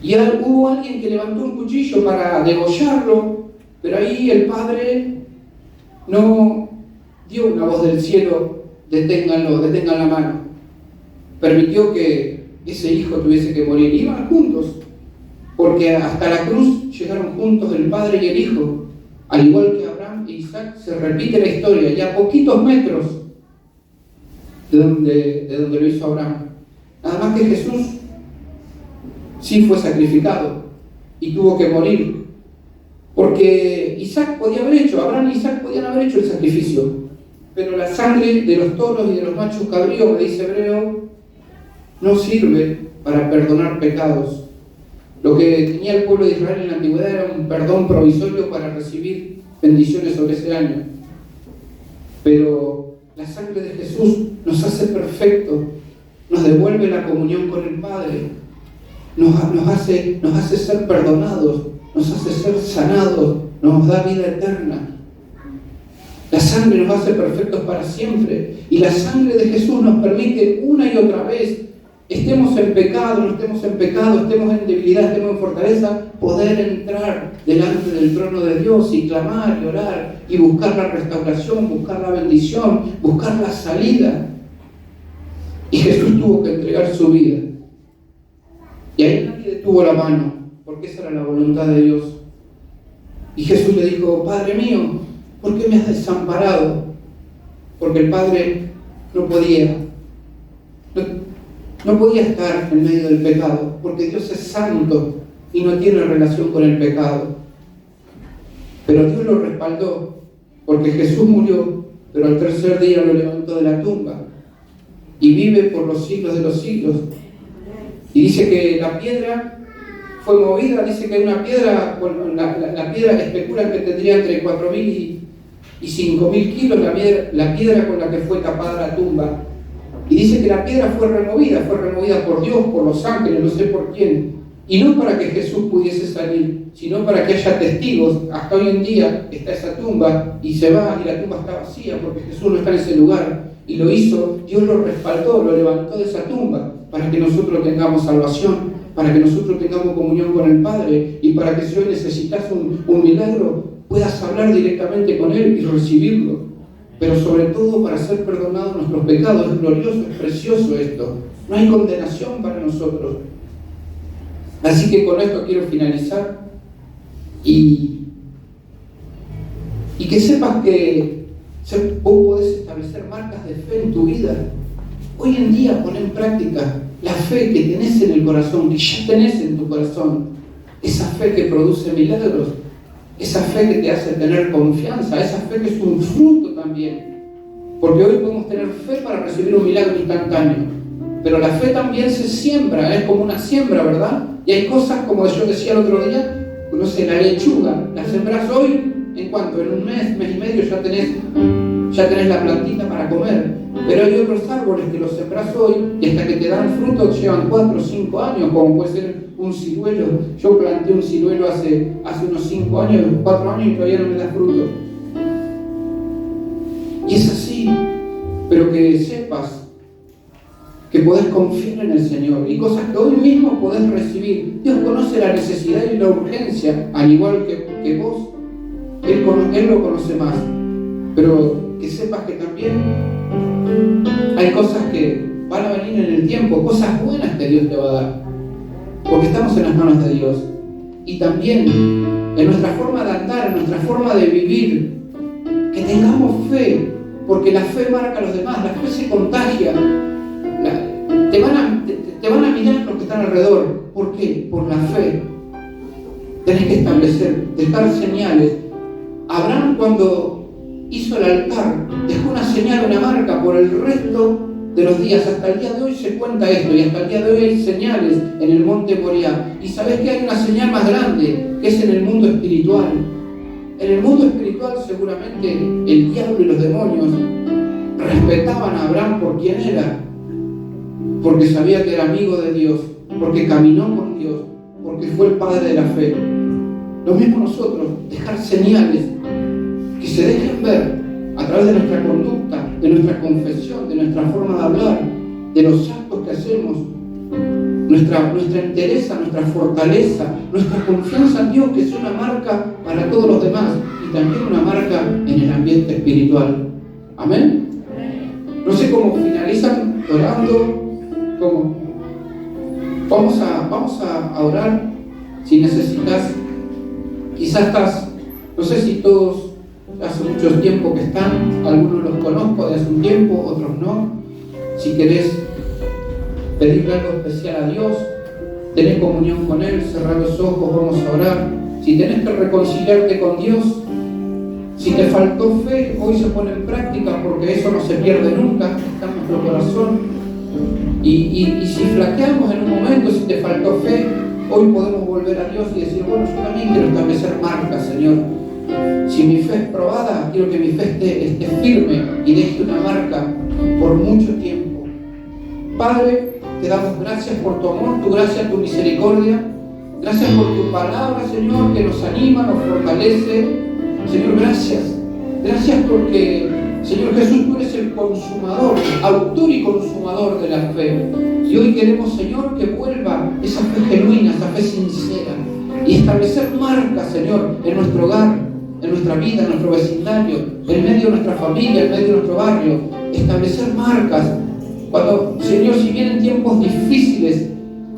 Y hubo alguien que levantó un cuchillo para degollarlo, pero ahí el Padre no dio una voz del cielo, deténganlo, detengan la mano. Permitió que ese hijo tuviese que morir. Iban juntos, porque hasta la cruz llegaron juntos el Padre y el Hijo. Al igual que Abraham e Isaac, se repite la historia, ya a poquitos metros de donde lo hizo Abraham. Nada más que Jesús sí fue sacrificado y tuvo que morir, porque Isaac podía haber hecho, Abraham y Isaac podían haber hecho el sacrificio, pero la sangre de los toros y de los machos cabríos, que dice Hebreo, no sirve para perdonar pecados. Lo que tenía el pueblo de Israel en la antigüedad era un perdón provisorio para recibir bendiciones sobre ese año, pero la sangre de Jesús nos hace perfectos, nos devuelve la comunión con el Padre, nos hace ser perdonados, nos hace ser sanados, nos da vida eterna. La sangre nos hace perfectos para siempre, y la sangre de Jesús nos permite una y otra vez, estemos en pecado, no estemos en pecado, estemos en debilidad, estemos en fortaleza, poder entrar delante del trono de Dios y clamar y orar y buscar la restauración, buscar la bendición, buscar la salida. Y Jesús tuvo que entregar su vida. Y ahí nadie detuvo la mano, porque esa era la voluntad de Dios. Y Jesús le dijo, Padre mío, ¿por qué me has desamparado? Porque el Padre no podía estar en medio del pecado, porque Dios es santo y no tiene relación con el pecado. Pero Dios lo respaldó, porque Jesús murió, pero al tercer día lo levantó de la tumba y vive por los siglos de los siglos. Y dice que la piedra fue movida, dice que una piedra, bueno, la piedra especula que tendría entre 4.000 y 5.000 kilos, la piedra con la que fue tapada la tumba. Y dice que la piedra fue removida por Dios, por los ángeles, no sé por quién. Y no para que Jesús pudiese salir, sino para que haya testigos. Hasta hoy en día está esa tumba y se va y la tumba está vacía porque Jesús no está en ese lugar. Y lo hizo, Dios lo respaldó, lo levantó de esa tumba para que nosotros tengamos salvación, para que nosotros tengamos comunión con el Padre y para que si hoy necesitas un milagro, puedas hablar directamente con Él y recibirlo. Pero sobre todo para ser perdonados nuestros pecados. Es glorioso, es precioso esto. No hay condenación para nosotros. Así que con esto quiero finalizar y que sepas que vos podés establecer marcas de fe en tu vida. Hoy en día pon en práctica la fe que tenés en el corazón, que ya tenés en tu corazón. Esa fe que produce milagros. Esa fe que te hace tener confianza, esa fe que es un fruto también. Porque hoy podemos tener fe para recibir un milagro instantáneo. Pero la fe también se siembra, es como una siembra, ¿verdad? Y hay cosas, como yo decía el otro día, no sé, la lechuga, la sembrás hoy, ¿en cuánto? En un mes y medio ya tenés la plantita para comer. Pero hay otros árboles que los sembrás hoy y hasta que te dan frutos llevan 4 o 5 años, como puede ser un ciruelo. Yo planté un ciruelo hace unos 5 años, 4 años y todavía no me da fruto. Y es así, pero que sepas que podés confiar en el Señor y cosas que hoy mismo podés recibir. Dios conoce la necesidad y la urgencia, al igual que vos. Él lo conoce más, pero que sepas que también hay cosas que van a venir en el tiempo cosas buenas que Dios te va a dar, porque estamos en las manos de Dios. Y también en nuestra forma de andar, en nuestra forma de vivir, que tengamos fe, porque la fe marca a los demás, la fe se contagia. Te van a mirar los que están alrededor. ¿Por qué? Por la fe. Tenés que establecer, dejar señales. Abraham, cuando hizo el altar, dejó una señal, una marca por el resto de los días. Hasta el día de hoy se cuenta esto, y hasta el día de hoy hay señales en el monte Moriah. Y sabés que hay una señal más grande, que es en el mundo espiritual. En el mundo espiritual seguramente el diablo y los demonios respetaban a Abraham por quien era, porque sabía que era amigo de Dios, porque caminó con Dios, porque fue el padre de la fe. Lo mismo nosotros, dejar señales que se dejen ver a través de nuestra conducta, de nuestra confesión, de nuestra forma de hablar, de los actos que hacemos, nuestra entereza, nuestra fortaleza, nuestra confianza en Dios, que es una marca para todos los demás y también una marca en el ambiente espiritual. ¿Amén? No sé cómo finalizan orando. ¿Cómo? Vamos a orar. Si necesitas, quizás estás, no sé si todos hace mucho tiempo que están, algunos los conozco de hace un tiempo, otros no. Si querés pedirle algo especial a Dios, tenés comunión con Él, cerrar los ojos, vamos a orar. Si tenés que reconciliarte con Dios, si te faltó fe, hoy se pone en práctica, porque eso no se pierde nunca, está en nuestro corazón. Y si flaqueamos en un momento, si te faltó fe, hoy podemos volver a Dios y decir, bueno, yo también quiero establecer marcas, Señor. Si mi fe es probada, quiero que mi fe esté firme y deje una marca por mucho tiempo. Padre, te damos gracias por tu amor, tu gracia, tu misericordia. Gracias por tu palabra, Señor, que nos anima, nos fortalece. Señor, gracias. Gracias porque, Señor Jesús, tú eres el consumador, autor y consumador de la fe. Y hoy queremos, Señor, que vuelva esa fe genuina, esa fe sincera. Y establecer marcas, Señor, en nuestro hogar, en nuestra vida, en nuestro vecindario, en medio de nuestra familia, en medio de nuestro barrio. Establecer marcas. Cuando, Señor, si vienen tiempos difíciles,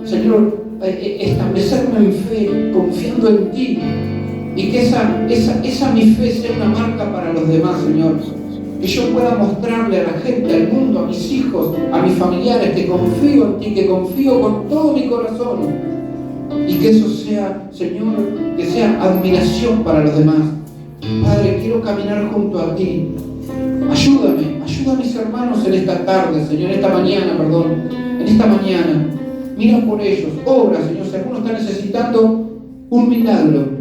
Señor, establecerme en fe, confiando en ti. Y que esa mi fe sea una marca para los demás, Señor. Que yo pueda mostrarle a la gente, al mundo, a mis hijos, a mis familiares, que confío en ti, que confío con todo mi corazón. Y que eso sea, Señor, que sea admiración para los demás. Padre, quiero caminar junto a ti. Ayúdame, ayuda a mis hermanos en esta tarde, Señor, en esta mañana. Mira por ellos, obra, Señor. Si alguno está necesitando un milagro,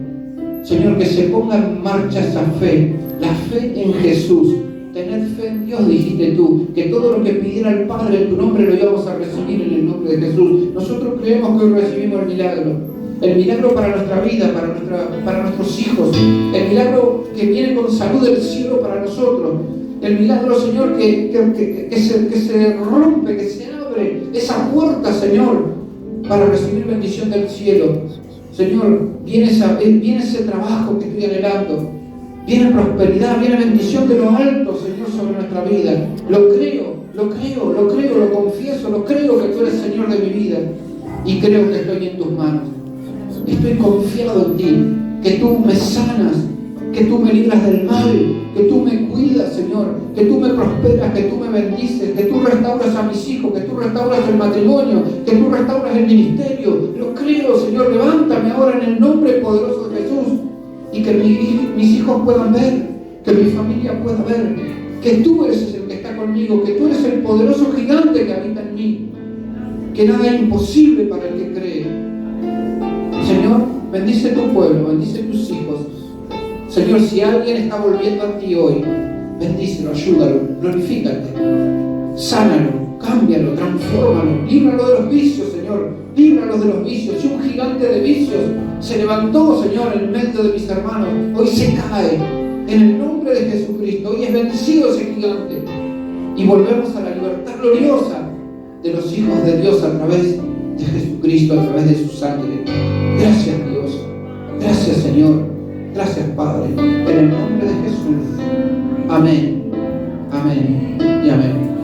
Señor, que se ponga en marcha esa fe, la fe en Jesús. Tener fe en Dios, dijiste tú, que todo lo que pidiera el Padre en tu nombre lo íbamos a recibir en el nombre de Jesús. Nosotros creemos que hoy recibimos el milagro para nuestra vida, para nuestros hijos, el milagro que viene con salud del cielo para nosotros, el milagro, Señor, que se rompe, que se abre esa puerta, Señor, para recibir bendición del cielo. Señor, viene ese trabajo que estoy anhelando. Viene prosperidad, viene bendición de lo alto, Señor, sobre nuestra vida. Lo creo, lo confieso, lo creo que tú eres Señor de mi vida. Y creo que estoy en tus manos. Estoy confiado en ti, que tú me sanas, que tú me libras del mal, que tú me cuidas, Señor, que tú me prosperas, que tú me bendices, que tú restauras a mis hijos, que tú restauras el matrimonio, que tú restauras el ministerio. Lo creo, Señor, levántame ahora en el nombre poderoso de Jesús. Y que mis hijos puedan ver, que mi familia pueda ver, que tú eres el que está conmigo, que tú eres el poderoso gigante que habita en mí, que nada es imposible para el que cree. Señor, bendice tu pueblo, bendice tus hijos. Señor, si alguien está volviendo a ti hoy, bendícelo, ayúdalo, glorifícate, sánalo, cámbialo, transfórmalo, líbralo de los vicios, Señor, líbralo de los vicios. Si un gigante de vicios se levantó, Señor, en medio de mis hermanos, hoy se cae en el nombre de Jesucristo. Hoy es bendecido ese gigante y volvemos a la libertad gloriosa de los hijos de Dios a través de Jesucristo, a través de su sangre. Gracias, Dios, gracias, Señor, gracias, Padre, en el nombre de Jesús. Amén, amén y amén.